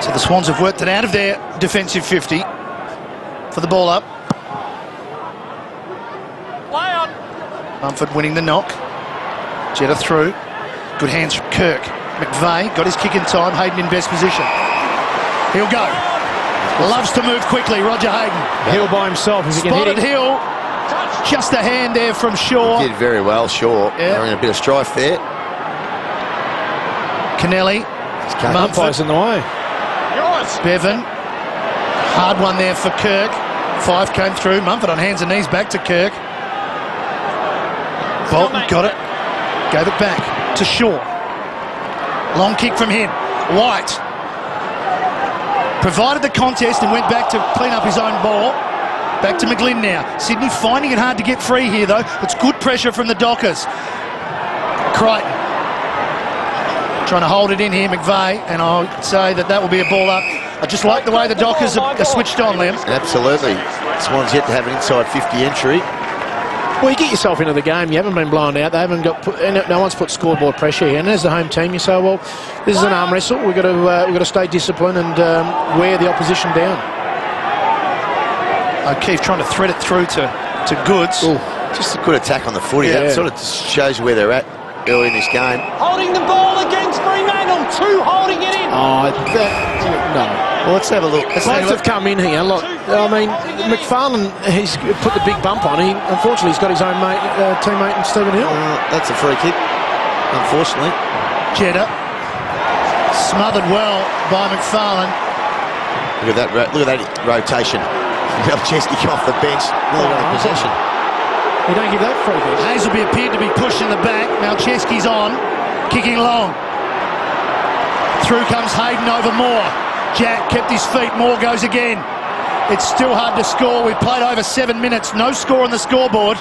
So the Swans have worked it out of their defensive 50 for the ball up. Mumford winning the knock. Jetta through. Good hands from Kirk. McVeigh got his kick in time. Hayden in best position. He'll go. Loves to move quickly, Roger Hayden. Hill by himself if he can hit Spotted it. Hill. Just a hand there from Shaw. He did very well, Shaw. Yeah. They're in a bit of strife there. Kennelly. Umpire's in the way. Bevan. Hard one there for Kirk. 5 came through. Mumford on hands and knees back to Kirk. Bolton got it. Gave it back to Shaw. Long kick from him. White provided the contest and went back to clean up his own ball. Back to McGlynn now. Sydney finding it hard to get free here though. It's good pressure from the Dockers. Crichton trying to hold it in here, McVeigh, and I'll say that will be a ball up. I just like the way the Dockers are switched on, Liam. Absolutely. Swans yet to have an inside 50 entry. Well, you get yourself into the game. You haven't been blown out. They haven't got. No one's put scoreboard pressure here. And as the home team, you say, well, this is an arm wrestle. We've got to stay disciplined and wear the opposition down. O'Keefe trying to thread it through to Goods. Ooh, just a good attack on the footy. Yeah. That sort of shows you where they're at early in this game. Holding the ball against Fremantle. 2 holding it in. Oh, no. Well, let's have a look. Both have come in here. Look, I mean, McFarlane, he's put the big bump on. Unfortunately, he's got his own teammate in Stephen Hill. That's a free kick, unfortunately. Jetta smothered well by McFarlane. Look at that rotation. Melchesky come off the bench. Really got a possession. You don't give that free kick. Hazelby appeared to be pushed in the back. Malcheski's on, kicking long. Through comes Hayden over Moore. Jack kept his feet. Moore goes again. It's still hard to score. We've played over 7 minutes. No score on the scoreboard.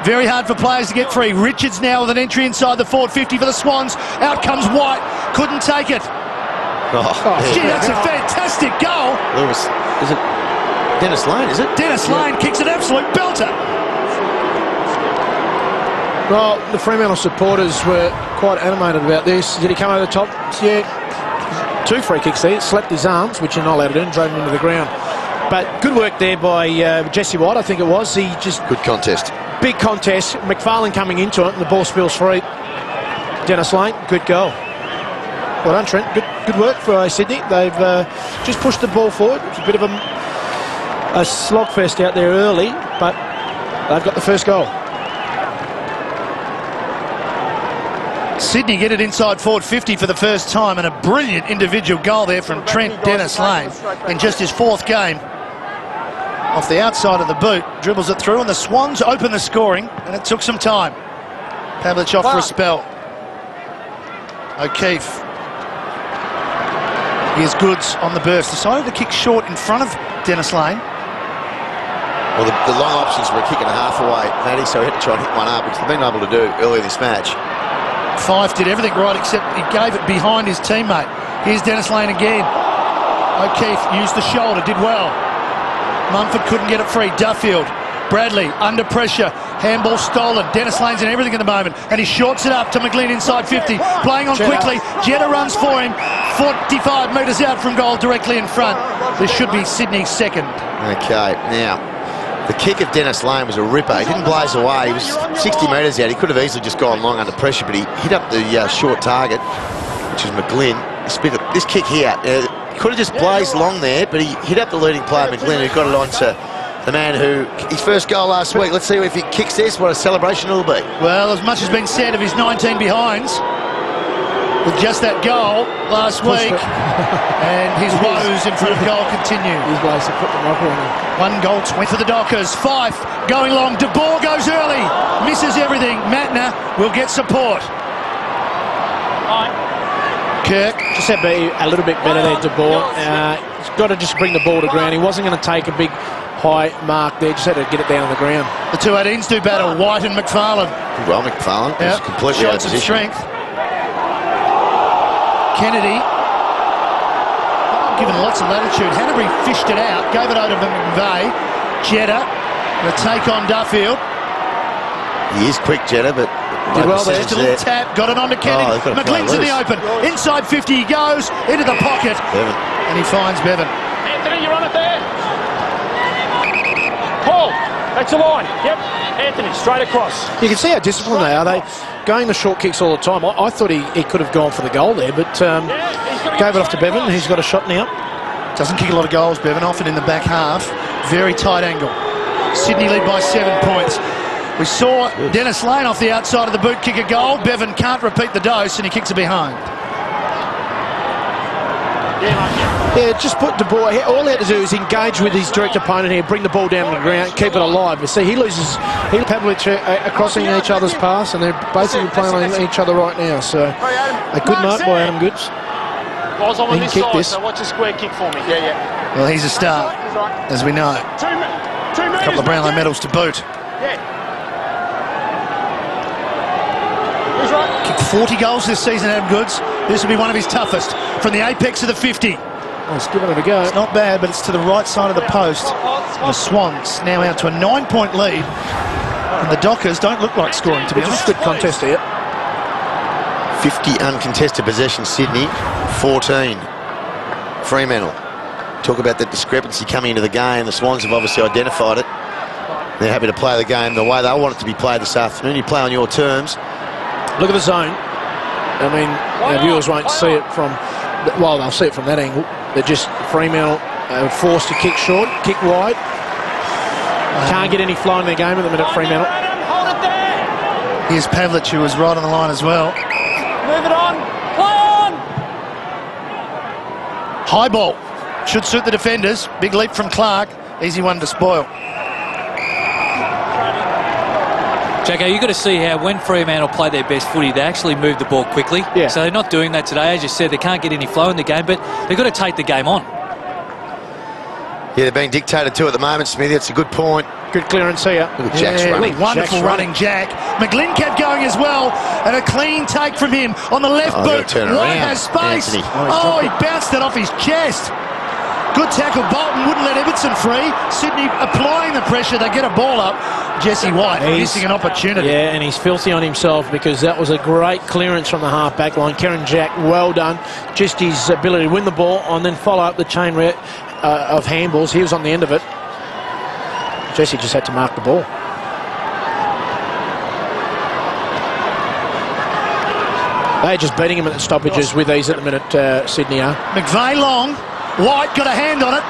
Very hard for players to get free. Richards now with an entry inside the forward 50 for the Swans. Out comes White. Couldn't take it. Gee, that's a fantastic goal. Lewis, is it Dennis Lane, is it? Dennis Lane kicks an absolute belter. Well, the Fremantle supporters were quite animated about this. Did he come over the top? Yeah. 2 free kicks there. Slapped his arms, which you're not allowed to do, and drove him into the ground. But good work there by Jesse White, I think it was. He just... Good contest. Big contest. McFarlane coming into it, and the ball spills free. Dennis Lane, good goal. Well done, Trent. Good work for Sydney. They've just pushed the ball forward. It's a bit of a slogfest out there early, but they've got the first goal. Sydney get it inside forward 50 for the first time, and a brilliant individual goal there from Trent Dennis Lane in just his 4th game. Off the outside of the boot, dribbles it through, and the Swans open the scoring, and it took some time. Pavlich off for a spell. O'Keefe. Here's Goods on the burst. Decided to kick short in front of Dennis Lane. Well, the long options were a kick and a half away, Matty, so he had to try and hit one up, which they've been able to do earlier this match. Fife did everything right except he gave it behind his teammate. Here's Dennis Lane again. O'Keefe used the shoulder, did well. Mumford couldn't get it free. Duffield, Bradley under pressure. Handball stolen. Dennis Lane's in everything at the moment, and he shorts it up to McGlynn inside 50. Playing on quickly. Jetta runs for him. 45 metres out from goal, directly in front. This should be Sydney's second. Okay, now, the kick of Dennis Lane was a ripper. He didn't blaze away. He was 60 metres out. He could have easily just gone long under pressure, but he hit up the short target, which is McGlynn. This kick here, he could have just blazed long there, but he hit up the leading player, McGlynn, who got it on to the man who, his first goal last week. Let's see if he kicks this, what a celebration it'll be. Well, as much has been said of his 19 behinds, with just that goal last week, and his woes in front of goal continue. These guys have put them up on him. 1 goal, 20 for the Dockers. Fife going long. De Boer goes early, misses everything. Matner will get support. Kirk Just had to be a little bit better there, De Boer. He's got to just bring the ball to ground. He wasn't going to take a big high mark there. Just had to get it down on the ground. The 2 18s do battle. White and McFarlane. Well, McFarlane was completely out of Shots of position. strength. Kennedy given lots of latitude. Hanbury fished it out, gave it over to McVeigh. Jetta, the take on Duffield. He is quick, Jetta, but Did well there. Just a little tap, got it onto Kenny. McGlynn's in the open. Inside 50 he goes, into the pocket. Bevan. And he finds Bevan. Anthony, you're on it there. Paul, that's the line. Yep. Anthony, straight across. You can see how disciplined they are. They going the short kicks all the time. I thought he could have gone for the goal there, but gave it off to Bevan. He's got a shot now. Doesn't kick a lot of goals, Bevan, often in the back half. Very tight angle. Sydney lead by 7 points. We saw Dennis Lane off the outside of the boot kick a goal. Bevan can't repeat the dose and he kicks it behind. Yeah, just put the ball. All he had to do is engage with his direct opponent here, bring the ball down to the ground, keep it alive. But see, he Pavlich are crossing each other's pass, and they're basically playing on each other right now. So a good night by Adam Goods. He can kick this. So watch a square kick for me. Yeah. Well, he's a star, as we know. A couple of Brownlow medals to boot. Kicked 40 goals this season, Adam Goods. This will be one of his toughest. From the apex of the 50. Oh, he's giving it a go. It's not bad, but it's to the right side of the post. And the Swans now out to a 9-point lead. And the Dockers don't look like scoring, to be honest. Good contest here. 50 uncontested possession, Sydney. 14. Fremantle. Talk about that discrepancy coming into the game. The Swans have obviously identified it. They're happy to play the game the way they want it to be played this afternoon. You play on your terms. Look at the zone. I mean, our viewers won't see it from... Well, they'll see it from that angle. They're just Fremantle forced to kick short, kick wide. Can't get any flow in their game at the minute, Fremantle. Here's Pavlich, who was right on the line as well. Move it on. Play on. High ball. Should suit the defenders. Big leap from Clark. Easy one to spoil. Jacko, you've got to see how when Fremantle play their best footy, they actually move the ball quickly. Yeah. So they're not doing that today. As you said, they can't get any flow in the game, but they've got to take the game on. Yeah, they're being dictated to at the moment, Smithy. That's a good point. Good clearance here. Look at Jack's running. Wonderful running, Jack. McGlynn kept going as well, and a clean take from him on the left boot. White has space. Anthony. He bounced it off his chest. Good tackle. Bolton wouldn't let Everton free. Sydney applying the pressure. They get a ball up. Jesse White missing an opportunity. Yeah, and he's filthy on himself because that was a great clearance from the half-back line. Kieran Jack, well done. Just his ability to win the ball and then follow up the chain of handballs. He was on the end of it. Jesse just had to mark the ball. They're just beating him at the stoppages with these at the minute, Sydney are. McVeigh long. White got a hand on it.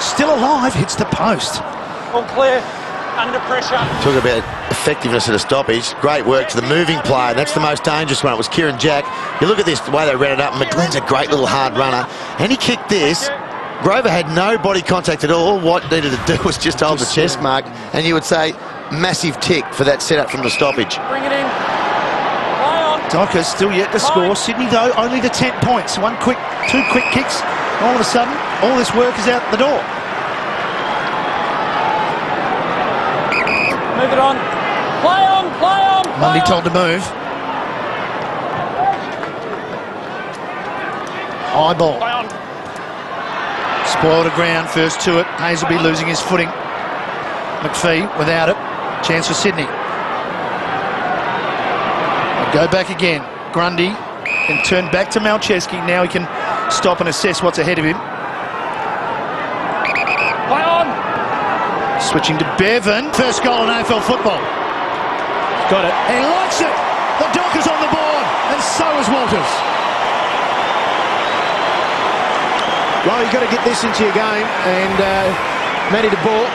Still alive. Hits the post. All clear. Under pressure. Talk about effectiveness at a stoppage. Great work to the moving player. That's the most dangerous one. It was Kieran Jack. You look at this, the way they ran it up. McGlynn's a great little hard runner. And he kicked this. Grover had no body contact at all. All White needed to do was just hold the chest mark. And you would say, massive tick for that setup from the stoppage. Bring it in. Play on. Dockers still yet to score. Sydney, though, only the 10 points. Two quick kicks. All of a sudden, all this work is out the door. Move it on. Play on, play on, play Mundy on. told to move. High ball. Play on. Spoiled a ground, first to it. Hazelby losing his footing. McPhee without it. Chance for Sydney. Go back again. Grundy can turn back to Malcheski. Now he can stop and assess what's ahead of him. Play on. Switching to Bevan. First goal in AFL football. Got it. He likes it. The Dockers on the board, and so is Walters. Well, you've got to get this into your game, and Matty de Boer,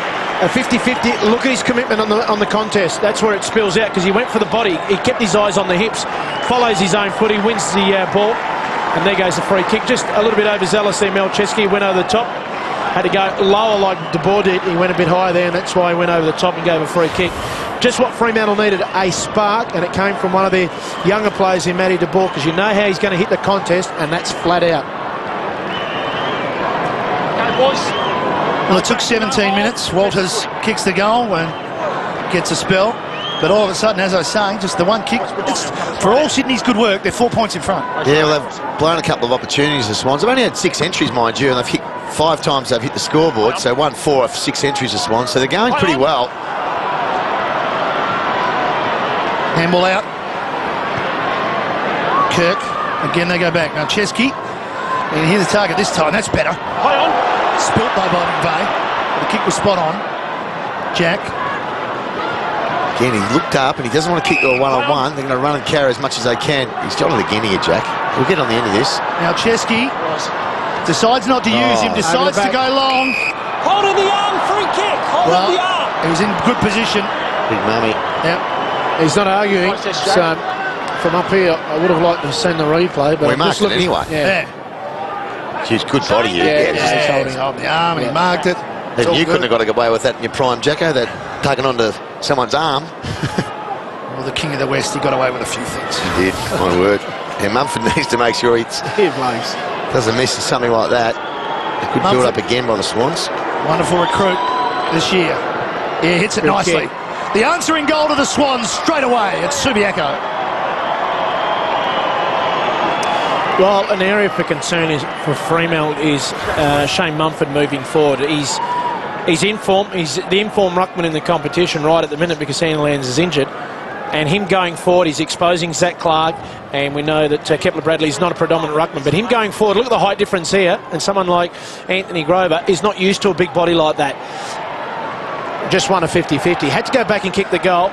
a 50-50. Look at his commitment on the contest. That's where it spills out, because he went for the body. He kept his eyes on the hips, follows his own foot, he wins the ball, and there goes the free kick. Just a little bit overzealous there, Malcheski went over the top. Had to go lower like de Boer did. He went a bit higher there, and that's why he went over the top and gave a free kick. Just what Fremantle needed, a spark, and it came from one of their younger players in Matty de Boer, because you know how he's going to hit the contest, and that's flat out. Well, it took 17 minutes. Walters kicks the goal and gets a spell. But all of a sudden, as I was saying, just the one kick. For all Sydney's good work, they're 4 points in front. Yeah, well, they've blown a couple of opportunities, the Swans. They've only had 6 entries, mind you, and they've hit 5 times they've hit the scoreboard. So 1-4 off 6 entries, the Swans. So they're going pretty well. Handball out. Kirk. Again, they go back. Now, Chesky. And here's the target this time. That's better. High on. Spilt by McVeigh. The kick was spot on. Jack. Again, he looked up and he doesn't want to kick to a one-on-one. They're going to run and carry as much as they can. He's got it again here, Jack. We'll get on the end of this. Now Chesky decides not to use him, decides to go long. Holding the arm, free kick. Holding the arm. He was in good position. Big mummy. Yep. He's not arguing. So, from up here, I would have liked to have seen the replay. But We marked it anyway. Yeah. He's good body here. Yeah, He's holding up the arm and he marked it. It's all You good. couldn't have got away with that in your prime, Jacko. That tugging onto someone's arm. Well, the King of the West, he got away with a few things. He did, my word. And Mumford needs to make sure he doesn't miss something like that. A good build up again by the Swans. Wonderful recruit this year. Yeah, hits it nicely. The answering goal to the Swans straight away. It's Subiaco. Well, an area for concern is for Fremantle is Shane Mumford moving forward. He's in form. He's the in-form ruckman in the competition right at the minute because Ian Lands is injured. And him going forward, he's exposing Zach Clark, and we know that Kepler Bradley is not a predominant ruckman. But him going forward, look at the height difference here, and someone like Anthony Grover is not used to a big body like that. Just won a 50-50. Had to go back and kick the goal.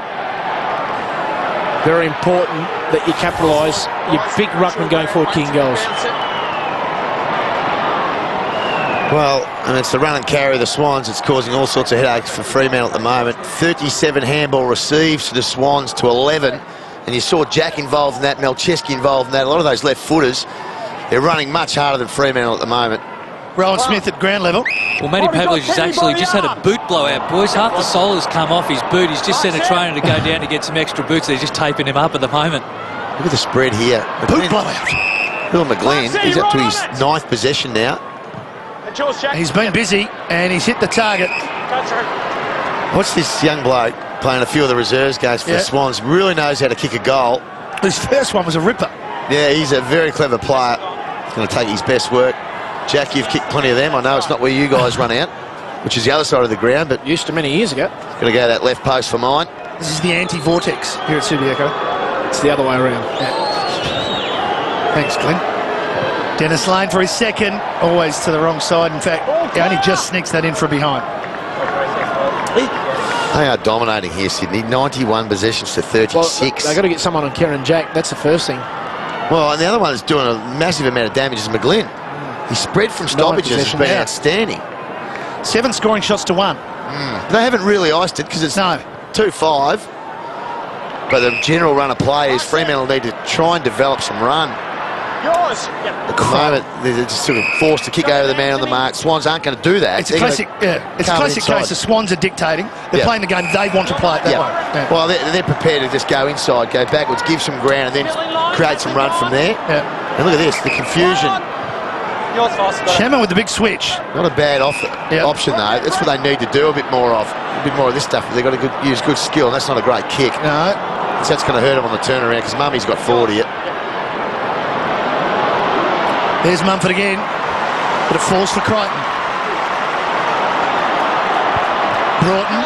Very important that you capitalise your big ruckman going forward, kicking goals. Well, and it's the run and carry of the Swans. It's causing all sorts of headaches for Fremantle at the moment. 37 handball receives to the Swans to 11. And you saw Jack involved in that, Melcheski involved in that. A lot of those left footers, they're running much harder than Fremantle at the moment. Rowan Smith at ground level. Well, Matty Pavlich has actually just had a boot blowout, boys. Half the sole has come off his boot. He's just sent a trainer to go down to get some extra boots. They're just taping him up at the moment. Look at the spread here. Boot blowout. Bill McGlynn, he's up to his 9th possession now. He's been busy and he's hit the target. Watch this young bloke playing a few of the reserves games for the Swans. Really knows how to kick a goal. His first one was a ripper. Yeah, he's a very clever player. He's going to take his best work. Jack, you've kicked plenty of them. I know it's not where you guys run out, which is the other side of the ground, but Used to many years ago. going to go that left post for mine. This is the anti-vortex here at Subiaco. It's the other way around. Thanks, Glenn. Dennis Lane for his second, always to the wrong side. In fact, he only just sneaks that in from behind. They are dominating here, Sydney. 91 possessions to 36. Well, they've got to get someone on Kieran Jack. That's the first thing. Well, and the other one that's doing a massive amount of damage is McGlynn. His spread from stoppages has been outstanding. 7 scoring shots to 1. They haven't really iced it because it's 2-5. But the general run of play is Fremantle need to try and develop some run. Yours. At the moment, they're just sort of forced to kick over the man on the mark. Swans aren't going to do that. It's a classic, it's a classic case. The Swans are dictating. They're playing the game. They want to play it that way. Yeah. Well, they're prepared to just go inside, go backwards, give some ground, and then create some run from there. Yeah. And look at this, the confusion. Shammer with the big switch. Not a bad option, though. That's what they need to do a bit more of. A bit more of this stuff. They've got to use good skill, and that's not a great kick. No. So that's going to hurt them on the turnaround because Mummy's got 40 it. There's Mumford again, but it falls for Crichton. Broughton